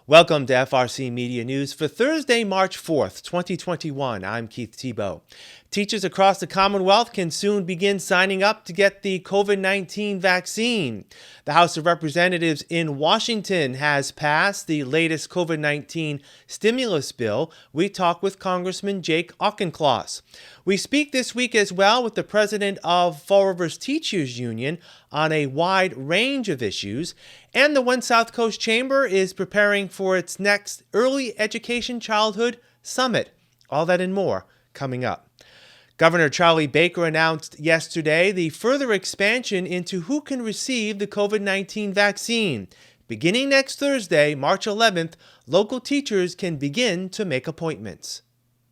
Welcome to FRCMedia News for Thursday, March 4th, 2021. I'm Keith Tebow. Teachers across the Commonwealth can soon begin signing up to get the COVID-19 vaccine. The House of Representatives in Washington has passed the latest COVID-19 stimulus bill. We talk with Congressman Jake Auchincloss. We speak this week as well with the president of Fall River's Teachers Union on a wide range of issues. And the One South Coast Chamber is preparing for its next Early Education Childhood Summit. All that and more coming up. Governor Charlie Baker announced yesterday the further expansion into who can receive the COVID-19 vaccine. Beginning next Thursday, March 11th, local teachers can begin to make appointments.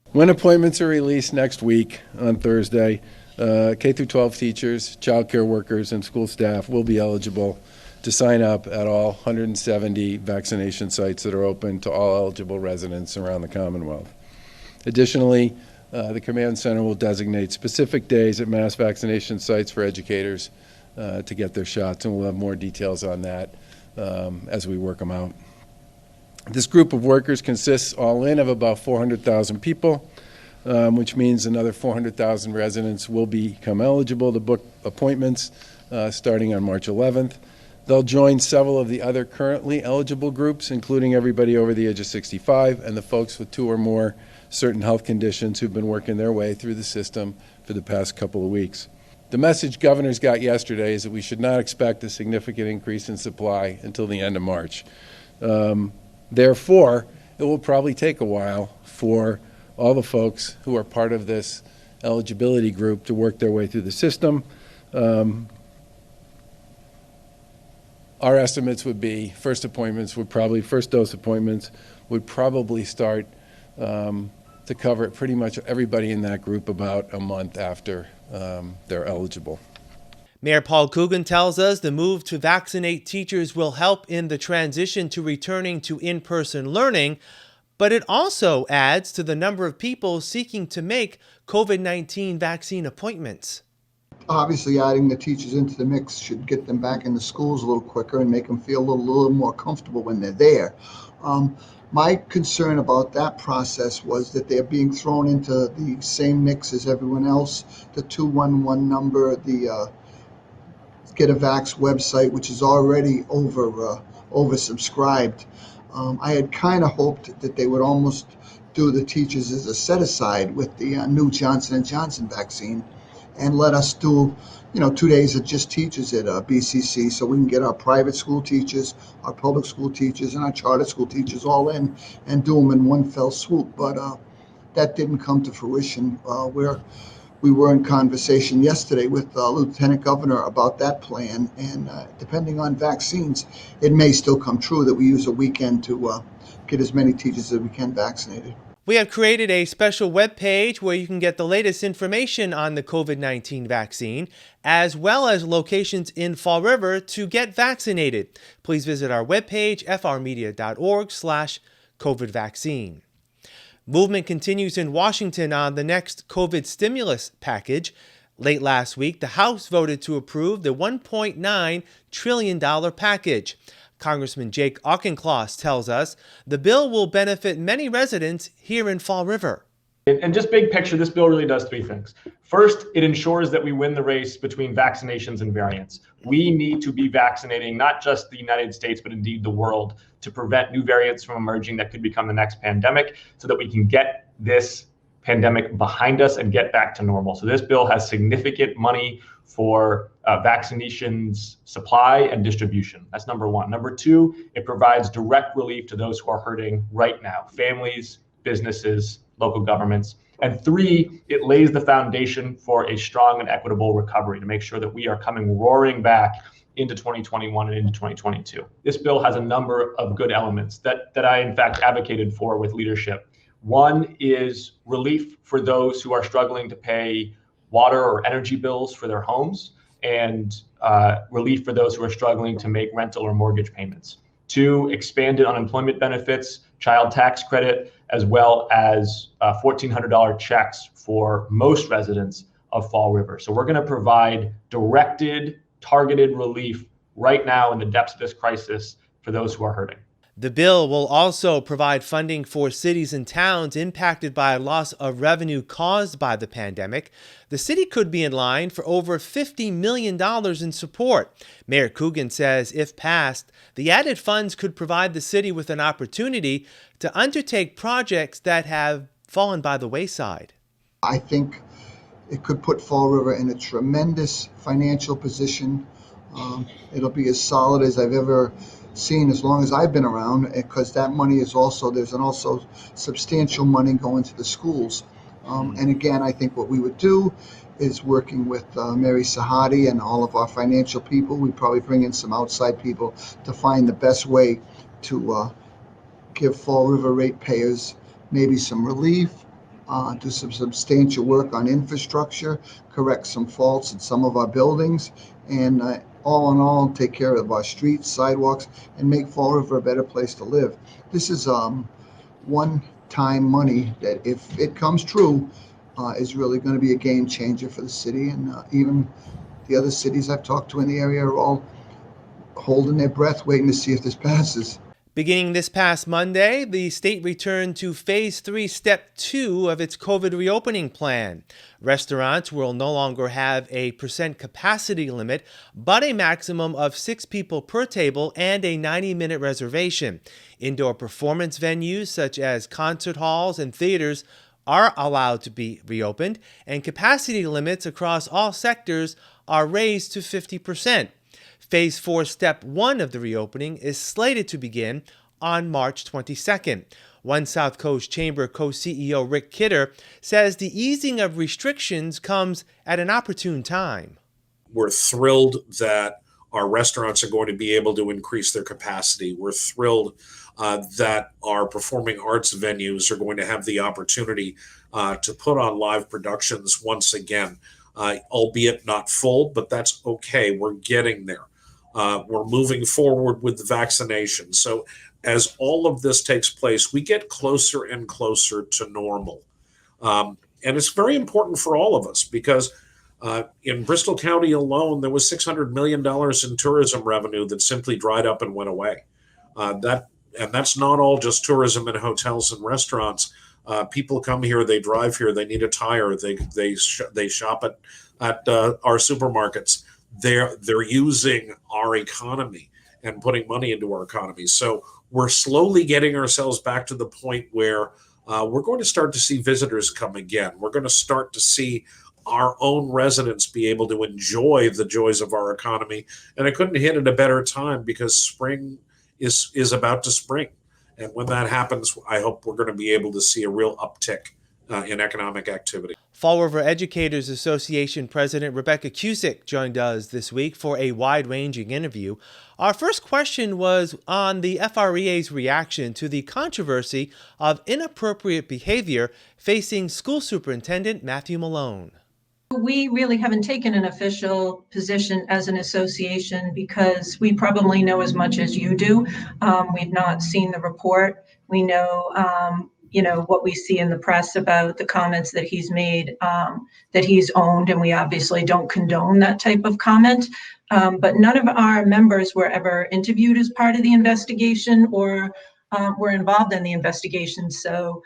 When appointments are released next week on Thursday, K-12 teachers, child care workers, and school staff will be eligible to sign up at all 170 vaccination sites that are open to all eligible residents around the Commonwealth. Additionally, the Command Center will designate specific days at mass vaccination sites for educators to get their shots, and we'll have more details on that as we work them out. This group of workers consists all in of about 400,000 people, which means another 400,000 residents will become eligible to book appointments starting on March 11th. They'll join several of the other currently eligible groups, including everybody over the age of 65 and the folks with 2 or more certain health conditions who've been working their way through the system for the past couple of weeks. The message governors got yesterday is that we should not expect a significant increase in supply until the end of March. Therefore, it will probably take a while for all the folks who are part of this eligibility group to work their way through the system. Our estimates would be first dose appointments would probably start to cover pretty much everybody in that group about a month after they're eligible. Mayor Paul Coogan tells us the move to vaccinate teachers will help in the transition to returning to in-person learning, but it also adds to the number of people seeking to make COVID-19 vaccine appointments. Obviously, adding the teachers into the mix should get them back in the schools a little quicker and make them feel a little more comfortable when they're there. My concern about that process was that they're being thrown into the same mix as everyone else. The 211 number, the Get a Vax website, which is already oversubscribed. I had kind of hoped that they would almost do the teachers as a set-aside with the new Johnson & Johnson vaccine and let us do 2 days of just teachers at BCC, so we can get our private school teachers, our public school teachers, and our charter school teachers all in and do them in one fell swoop. But that didn't come to fruition. We were in conversation yesterday with Lieutenant Governor about that plan, and depending on vaccines, it may still come true that we use a weekend to get as many teachers as we can vaccinated. We have created a special web page where you can get the latest information on the COVID-19 vaccine, as well as locations in Fall River to get vaccinated. Please visit our webpage, frmedia.org/COVID vaccine. Movement continues in Washington on the next COVID stimulus package. Late last week, the House voted to approve the $1.9 trillion package. Congressman Jake Auchincloss tells us the bill will benefit many residents here in Fall River. And just big picture, this bill really does 3 things. First, it ensures that we win the race between vaccinations and variants. We need to be vaccinating not just the United States, but indeed the world to prevent new variants from emerging that could become the next pandemic so that we can get this pandemic behind us and get back to normal. So this bill has significant money for vaccinations supply and distribution. That's number one. Number two, it provides direct relief to those who are hurting right now, families, businesses, local governments. And 3, it lays the foundation for a strong and equitable recovery to make sure that we are coming roaring back into 2021 and into 2022. This bill has a number of good elements that I, in fact, advocated for with leadership. One is relief for those who are struggling to pay water or energy bills for their homes, and relief for those who are struggling to make rental or mortgage payments. 2, expanded unemployment benefits, child tax credit, as well as $1,400 checks for most residents of Fall River. So we're going to provide directed, targeted relief right now in the depths of this crisis for those who are hurting. The bill will also provide funding for cities and towns impacted by a loss of revenue caused by the pandemic. The city could be in line for over $50 million in support. Mayor Coogan says if passed, the added funds could provide the city with an opportunity to undertake projects that have fallen by the wayside. I think it could put Fall River in a tremendous financial position. It'll be as solid as I've ever seen as long as I've been around, because that money is there's also substantial money going to the schools. And again, I think what we would do is working with Mary Sahadi and all of our financial people. We'd probably bring in some outside people to find the best way to give Fall River ratepayers maybe some relief, do some substantial work on infrastructure, correct some faults in some of our buildings, and all in all, take care of our streets, sidewalks, and make Fall River a better place to live. This is one-time money that, if it comes true, is really going to be a game changer for the city. And even the other cities I've talked to in the area are all holding their breath, waiting to see if this passes. Beginning this past Monday, the state returned to Phase 3, Step 2 of its COVID reopening plan. Restaurants will no longer have a % capacity limit, but a maximum of 6 people per table and a 90-minute reservation. Indoor performance venues such as concert halls and theaters are allowed to be reopened, and capacity limits across all sectors are raised to 50%. Phase 4, Step 1 of the reopening is slated to begin on March 22nd. One South Coast Chamber co-CEO Rick Kidder says the easing of restrictions comes at an opportune time. We're thrilled that our restaurants are going to be able to increase their capacity. We're thrilled that our performing arts venues are going to have the opportunity to put on live productions once again, albeit not full, but that's okay. We're getting there. We're moving forward with the vaccination. So as all of this takes place, we get closer and closer to normal. And it's very important for all of us because in Bristol County alone, there was $600 million in tourism revenue that simply dried up and went away. And that's not all just tourism and hotels and restaurants. People come here, they drive here, they need a tire, they shop at our supermarkets. They're using our economy and putting money into our economy. So we're slowly getting ourselves back to the point where we're going to start to see visitors come again. We're going to start to see our own residents be able to enjoy the joys of our economy. And I couldn't hit at a better time because spring is about to spring. And when that happens, I hope we're going to be able to see a real uptick in economic activity. Fall River Educators Association President Rebecca Cusick joined us this week for a wide-ranging interview. Our first question was on the FREA's reaction to the controversy of inappropriate behavior facing School Superintendent Matthew Malone. We really haven't taken an official position as an association because we probably know as much as you do. We've not seen the report. We know what we see in the press about the comments that he's made, that he's owned, and we obviously don't condone that type of comment. But none of our members were ever interviewed as part of the investigation or were involved in the investigation. So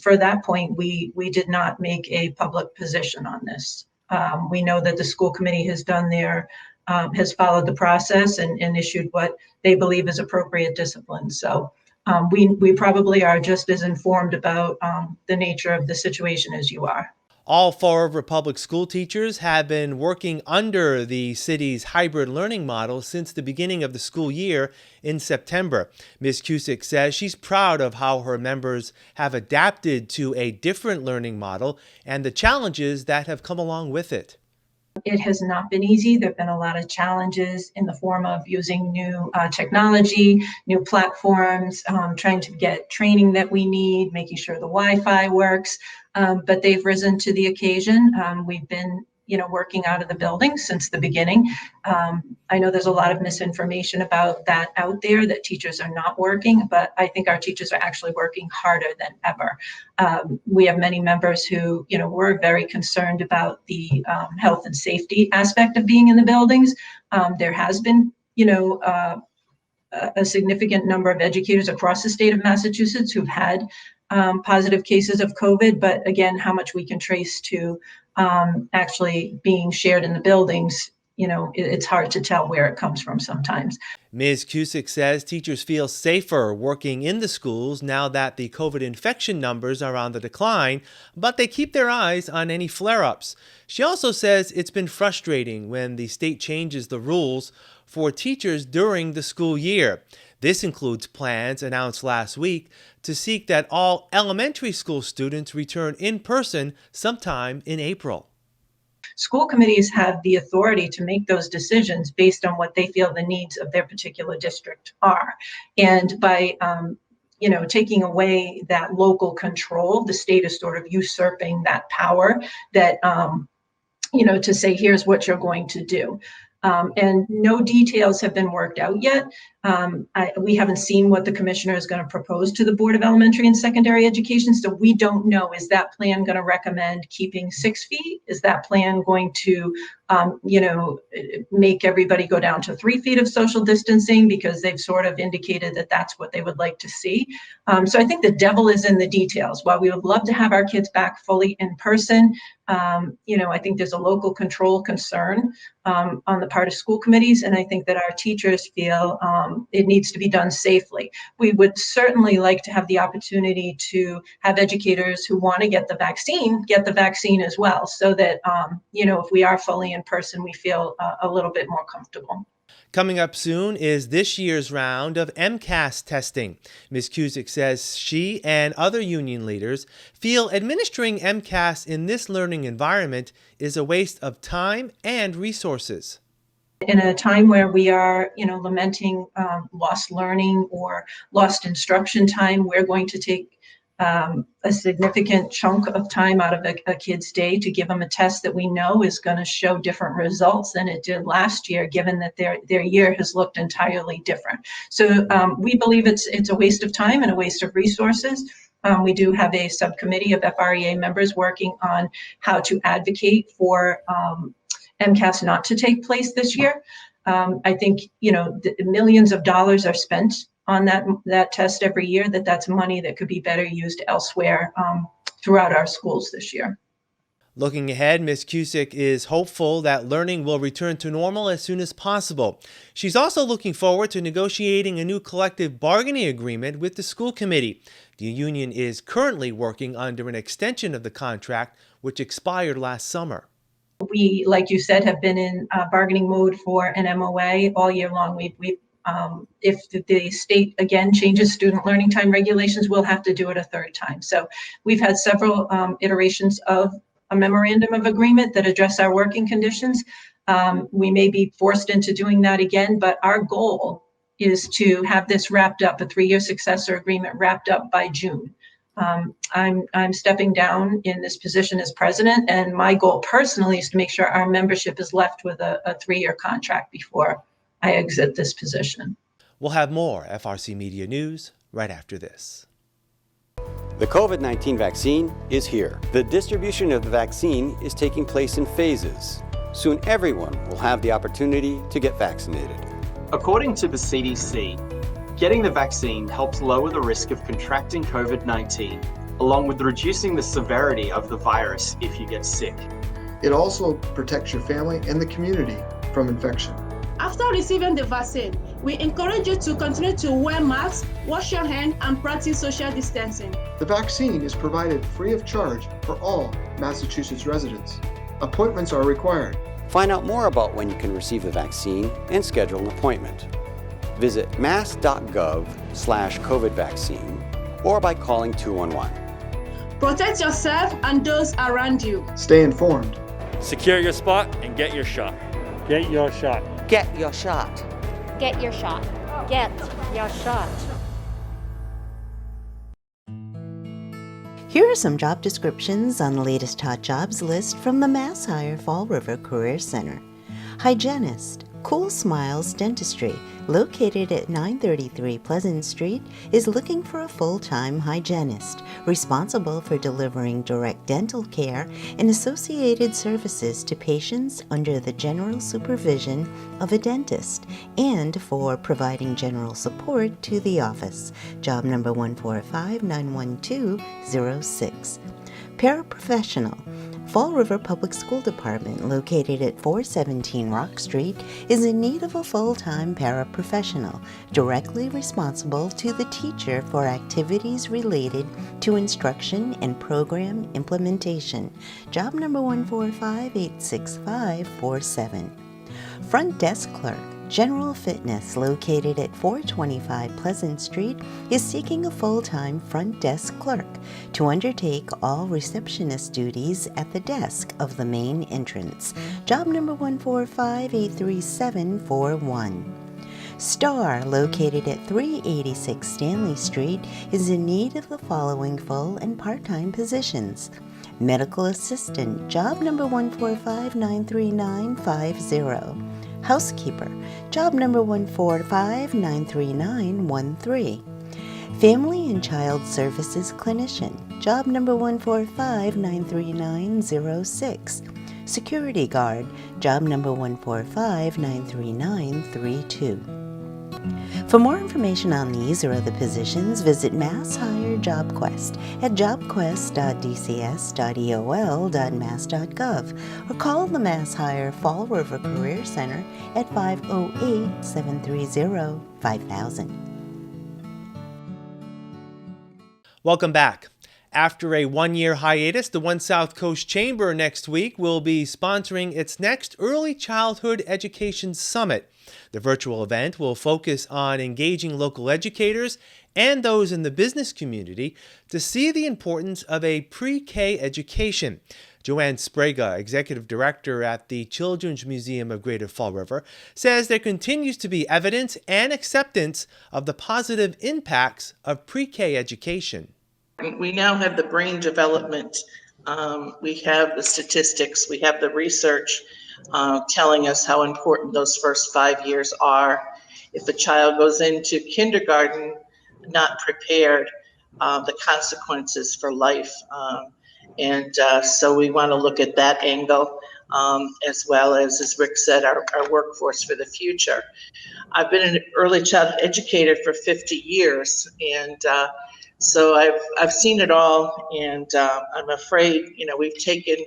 for that point, we did not make a public position on this. We know that the school committee has has followed the process and issued what they believe is appropriate discipline. So we probably are just as informed about the nature of the situation as you are. All Fall River public school teachers have been working under the city's hybrid learning model since the beginning of the school year in September. Ms. Cusick says she's proud of how her members have adapted to a different learning model and the challenges that have come along with it. It has not been easy. There have been a lot of challenges in the form of using new technology, new platforms, trying to get training that we need, making sure the Wi-Fi works. But they've risen to the occasion. We've been, working out of the building since the beginning. I know there's a lot of misinformation about that out there, that teachers are not working, but I think our teachers are actually working harder than ever. We have many members who, were very concerned about the health and safety aspect of being in the buildings. There has been, a significant number of educators across the state of Massachusetts who've had positive cases of COVID, but again, how much we can trace to actually being shared in the buildings, it's hard to tell where it comes from sometimes. Ms. Cusick says teachers feel safer working in the schools now that the COVID infection numbers are on the decline, but they keep their eyes on any flare-ups. She also says it's been frustrating when the state changes the rules for teachers during the school year. This includes plans announced last week to seek that all elementary school students return in person sometime in April. School committees have the authority to make those decisions based on what they feel the needs of their particular district are. And by taking away that local control, the state is sort of usurping that power that, to say, here's what you're going to do. And no details have been worked out yet. We haven't seen what the commissioner is going to propose to the Board of Elementary and Secondary Education, so we don't know. Is that plan going to recommend keeping 6 feet? Is that plan going to, make everybody go down to 3 feet of social distancing, because they've sort of indicated that that's what they would like to see? So I think the devil is in the details. While we would love to have our kids back fully in person, I think there's a local control concern on the part of school committees, and I think that our teachers feel it needs to be done safely. We would certainly like to have the opportunity to have educators who want to get the vaccine as well, so that if we are fully in person, we feel a little bit more comfortable. Coming up soon is this year's round of Mcas testing. Ms. Cusick says she and other union leaders feel administering Mcas in this learning environment is a waste of time and resources. In a time where we are, lamenting lost learning or lost instruction time, we're going to take a significant chunk of time out of a kid's day to give them a test that we know is going to show different results than it did last year, given that their year has looked entirely different. So we believe it's a waste of time and a waste of resources. We do have a subcommittee of FREA members working on how to advocate for MCAS not to take place this year. I think, the millions of dollars are spent on that test every year, that's money that could be better used elsewhere throughout our schools this year. Looking ahead, Ms. Cusick is hopeful that learning will return to normal as soon as possible. She's also looking forward to negotiating a new collective bargaining agreement with the school committee. The union is currently working under an extension of the contract, which expired last summer. We, like you said, have been in bargaining mode for an MOA all year long. If the state again changes student learning time regulations, we'll have to do it a third time. So we've had several iterations of a memorandum of agreement that address our working conditions. We may be forced into doing that again, but our goal is to have this wrapped up, a 3-year successor agreement wrapped up by June. I'm stepping down in this position as president, and my goal personally is to make sure our membership is left with a 3-year contract before I exit this position. We'll have more FRC Media News right after this. The COVID-19 vaccine is here. The distribution of the vaccine is taking place in phases. Soon everyone will have the opportunity to get vaccinated. According to the CDC, getting the vaccine helps lower the risk of contracting COVID-19, along with reducing the severity of the virus if you get sick. It also protects your family and the community from infection. After receiving the vaccine, we encourage you to continue to wear masks, wash your hands, and practice social distancing. The vaccine is provided free of charge for all Massachusetts residents. Appointments are required. Find out more about when you can receive the vaccine and schedule an appointment. Visit mass.gov/COVID vaccine or by calling 211. Protect yourself and those around you. Stay informed. Secure your spot and get your shot. Get your shot. Get your shot. Get your shot. Get your shot. Here are some job descriptions on the latest hot jobs list from the Mass Hire Fall River Career Center. Hygienist, Cool Smiles Dentistry, located at 933 Pleasant Street, is looking for a full-time hygienist responsible for delivering direct dental care and associated services to patients under the general supervision of a dentist and for providing general support to the office. Job number 145-91206. Paraprofessional. Fall River Public School Department, located at 417 Rock Street, is in need of a full-time paraprofessional, directly responsible to the teacher for activities related to instruction and program implementation. Job number 145-86547. Front Desk Clerk. General Fitness, located at 425 Pleasant Street, is seeking a full-time front desk clerk to undertake all receptionist duties at the desk of the main entrance. Job number 145-83741. Star, located at 386 Stanley Street, is in need of the following full and part-time positions. Medical Assistant, job number 145-93950. Housekeeper, job number 145-93913. Family and Child Services Clinician, job number 145-93906. Security Guard, job number 145-93932. For more information on these or other positions, visit Mass Hire JobQuest at jobquest.dcs.eol.mass.gov or call the Mass Hire Fall River Career Center at 508-730-5000. Welcome back. After a one-year hiatus, the One South Coast Chamber next week will be sponsoring its next Early Childhood Education Summit. The virtual event will focus on engaging local educators and those in the business community to see the importance of a pre-K education. Joanne Sprague, Executive Director at the Children's Museum of Greater Fall River, says there continues to be evidence and acceptance of the positive impacts of pre-K education. We now have the brain development, we have the statistics, we have the research telling us how important those first 5 years are. If a child goes into kindergarten not prepared, the consequences for life. So we want to look at that angle, as well as Rick said, our workforce for the future. I've been an early childhood educator for 50 years, and so I've seen it all, and I'm afraid, we've taken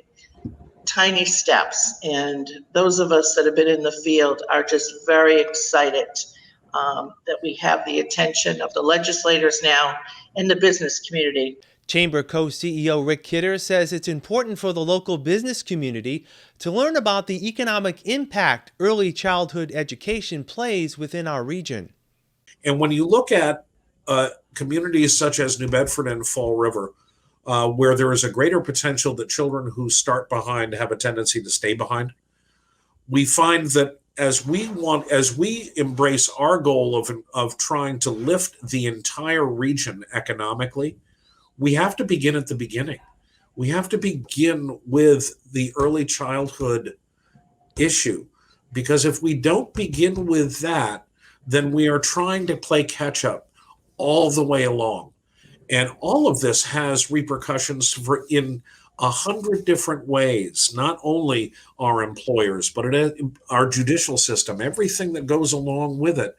tiny steps, and those of us that have been in the field are just very excited that we have the attention of the legislators now and the business community. Chamber co-CEO Rick Kidder says it's important for the local business community to learn about the economic impact early childhood education plays within our region. And when you look at communities such as New Bedford and Fall River, where there is a greater potential that children who start behind have a tendency to stay behind, we find that as we embrace our goal of trying to lift the entire region economically, we have to begin at the beginning. We have to begin with the early childhood issue, because if we don't begin with that, then we are trying to play catch up all the way along. And all of this has repercussions in 100 different ways, not only our employers, but our judicial system, everything that goes along with it,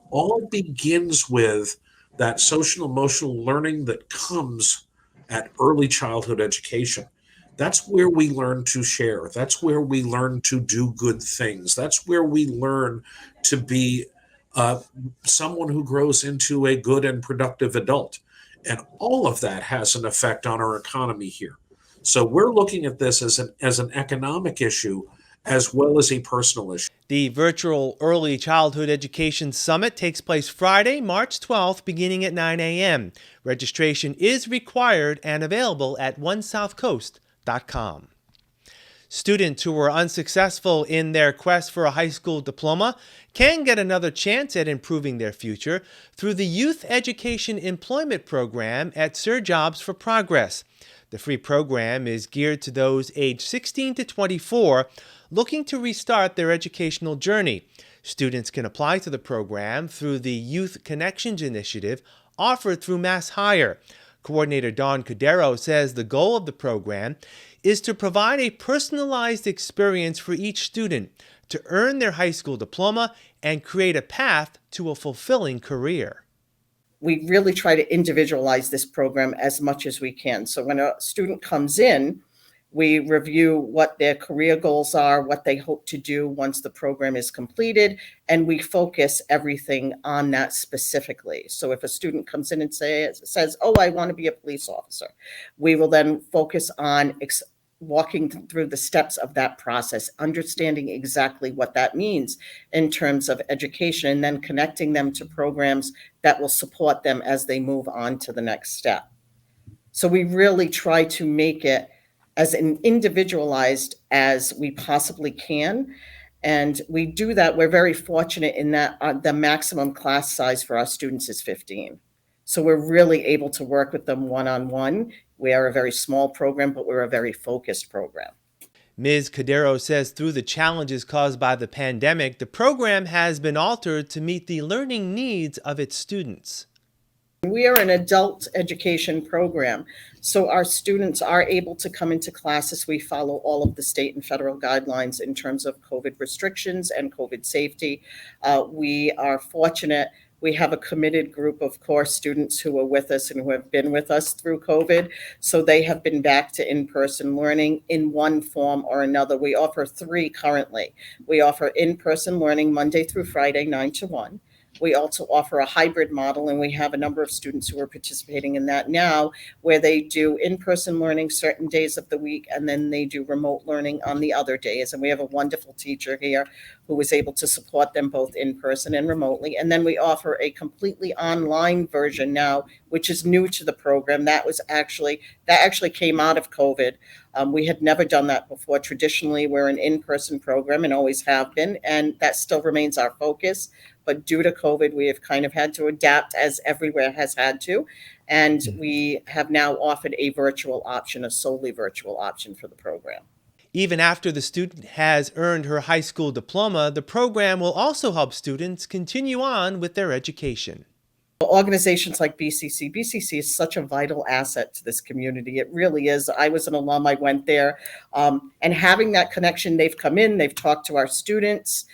all begins with that social emotional learning that comes at early childhood education. That's where we learn to share. That's where we learn to do good things. That's where we learn to be someone who grows into a good and productive adult. And all of that has an effect on our economy here. So we're looking at this as an economic issue as well as a personal issue. The virtual Early Childhood Education Summit takes place Friday, March 12th, beginning at 9 a.m. Registration is required and available at onesouthcoast.com. Students who were unsuccessful in their quest for a high school diploma can get another chance at improving their future through the Youth Education Employment Program at Sir Jobs for Progress. The free program is geared to those aged 16 to 24 looking to restart their educational journey. Students can apply to the program through the Youth Connections Initiative offered through Mass Hire. Coordinator Dawn Cordero says the goal of the program is to provide a personalized experience for each student to earn their high school diploma and create a path to a fulfilling career. We really try to individualize this program as much as we can. So when a student comes in, we review what their career goals are, what they hope to do once the program is completed, and we focus everything on that specifically. So if a student comes in and says, oh, I want to be a police officer, we will then focus on walking through the steps of that process, understanding exactly what that means in terms of education, and then connecting them to programs that will support them as they move on to the next step. So we really try to make it as individualized as we possibly can. And we do that. We're very fortunate in that the maximum class size for our students is 15. So we're really able to work with them one-on-one. We are a very small program, but we're a very focused program. Ms. Cordero says through the challenges caused by the pandemic, the program has been altered to meet the learning needs of its students. We are an adult education program, so our students are able to come into classes. We follow all of the state and federal guidelines in terms of COVID restrictions and COVID safety. We are fortunate. We have a committed group of core students who are with us and who have been with us through COVID. So they have been back to in-person learning in one form or another. We offer 3 currently. We offer in-person learning Monday through Friday, 9 to 1. We also offer a hybrid model, and we have a number of students who are participating in that now, where they do in-person learning certain days of the week, and then they do remote learning on the other days. And we have a wonderful teacher here who was able to support them both in person and remotely. And then we offer a completely online version now, which is new to the program. That actually came out of COVID. We had never done that before. Traditionally, we're an in-person program and always have been, and that still remains our focus. But due to COVID, we have kind of had to adapt, as everywhere has had to. And we have now offered a virtual option, a solely virtual option for the program. Even after the student has earned her high school diploma, the program will also help students continue on with their education. Organizations like BCC is such a vital asset to this community. It really is. I was an alum, I went there, and having that connection, they've come in, they've talked to our students,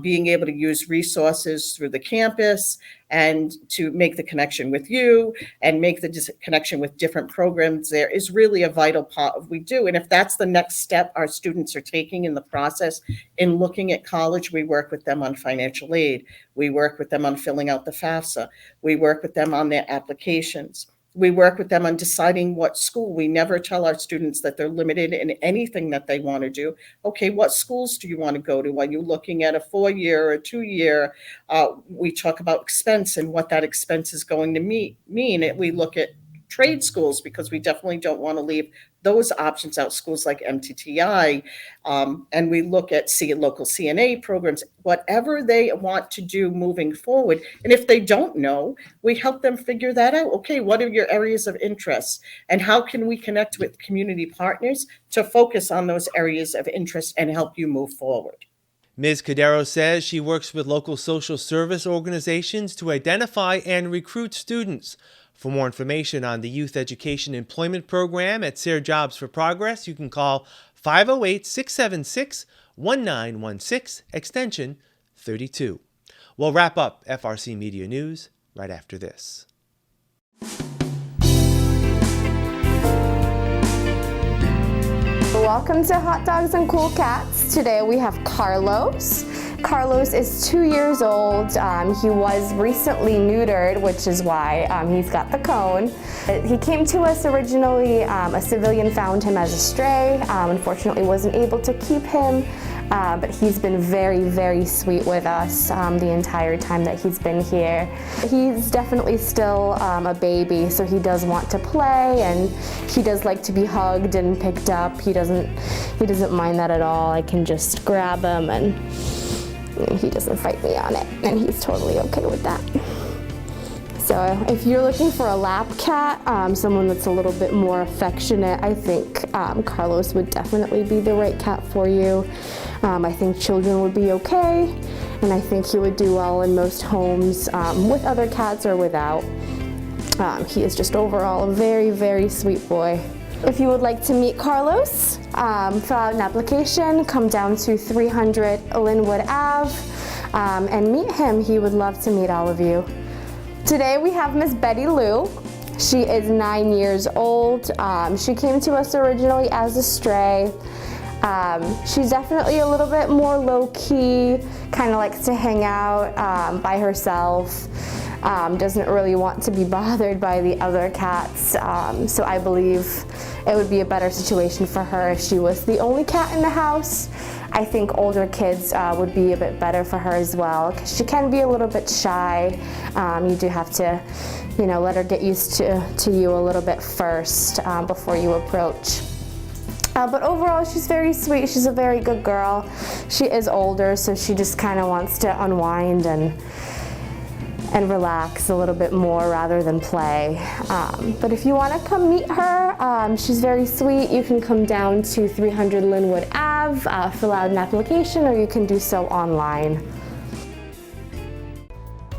being able to use resources through the campus and to make the connection with you and make the connection with different programs there is really a vital part of what we do. And if that's the next step our students are taking in the process in looking at college, we work with them on financial aid. We work with them on filling out the FAFSA. We work with them on their applications. We work with them on deciding what school. We never tell our students that they're limited in anything that they want to do. Okay, what schools do you want to go to? Are you looking at a 4-year or a 2-year? We talk about expense and what that expense is going to mean. We look at trade schools because we definitely don't want to leave those options out, schools like MTTI, and we look at local CNA programs, whatever they want to do moving forward. And if they don't know, we help them figure that out. Okay, what are your areas of interest? And how can we connect with community partners to focus on those areas of interest and help you move forward? Ms. Cordero says she works with local social service organizations to identify and recruit students. For more information on the Youth Education Employment Program at SARE Jobs for Progress, you can call 508-676-1916, extension 32. We'll wrap up FRC Media News right after this. Welcome to Hot Dogs and Cool Cats. Today we have Carlos. Carlos is 2 years old. He was recently neutered, which is why he's got the cone. He came to us originally, a civilian found him as a stray. Unfortunately wasn't able to keep him, but he's been very, very sweet with us the entire time that he's been here. He's definitely still a baby, so he does want to play, and he does like to be hugged and picked up. He doesn't mind that at all. I can just grab him and he doesn't fight me on it, and he's totally okay with that. So if you're looking for a lap cat, someone that's a little bit more affectionate, I think Carlos would definitely be the right cat for you. I think children would be okay, and I think he would do well in most homes with other cats or without. He is just overall a very, very sweet boy. If you would like to meet Carlos, fill out an application, come down to 300 Linwood Ave, and meet him. He would love to meet all of you. Today we have Miss Betty Lou. She is 9 years old. She came to us originally as a stray. She's definitely a little bit more low-key, kind of likes to hang out by herself, doesn't really want to be bothered by the other cats, so I believe it would be a better situation for her if she was the only cat in the house. I think older kids would be a bit better for her as well, because she can be a little bit shy. You do have to, let her get used to you a little bit first before you approach. But overall, she's very sweet. She's a very good girl. She is older, so she just kind of wants to unwind and relax a little bit more rather than play. But if you want to come meet her, she's very sweet. You can come down to 300 Linwood Ave, fill out an application, or you can do so online.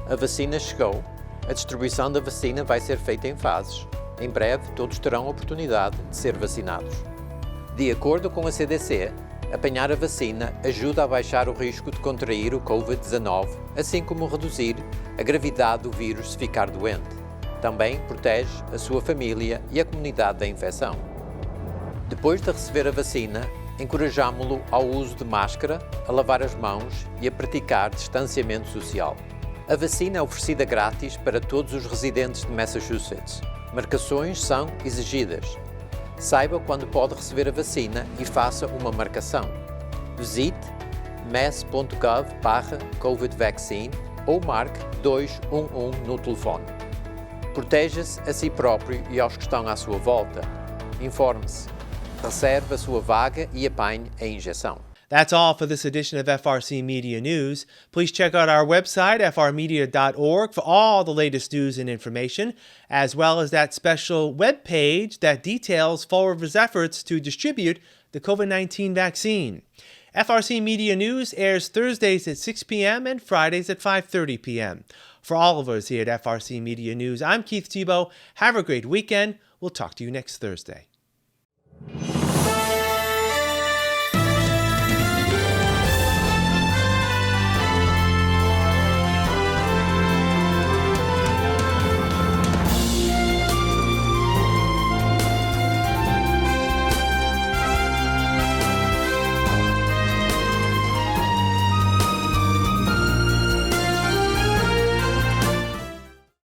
A vacina chegou. A distribuição da vacina vai ser feita em fases. Em breve, todos terão a oportunidade de ser vacinados. De acordo com a CDC, apanhar a vacina ajuda a baixar o risco de contrair o Covid-19, assim como reduzir a gravidade do vírus se ficar doente. Também protege a sua família e a comunidade da infecção. Depois de receber a vacina, encorajamo-lo ao uso de máscara, a lavar as mãos e a praticar distanciamento social. A vacina é oferecida grátis para todos os residentes de Massachusetts. Marcações são exigidas. Saiba quando pode receber a vacina e faça uma marcação. Visite mass.gov/COVID-vaccine ou marque 211 no telefone. Proteja-se a si próprio e aos que estão à sua volta. Informe-se. Reserve a sua vaga e apanhe a injeção. That's all for this edition of FRC Media News. Please check out our website, frmedia.org, for all the latest news and information, as well as that special web page that details Fall River's efforts to distribute the COVID-19 vaccine. FRC Media News airs Thursdays at 6 p.m. and Fridays at 5:30 p.m. For all of us here at FRC Media News, I'm Keith Tebow. Have a great weekend. We'll talk to you next Thursday.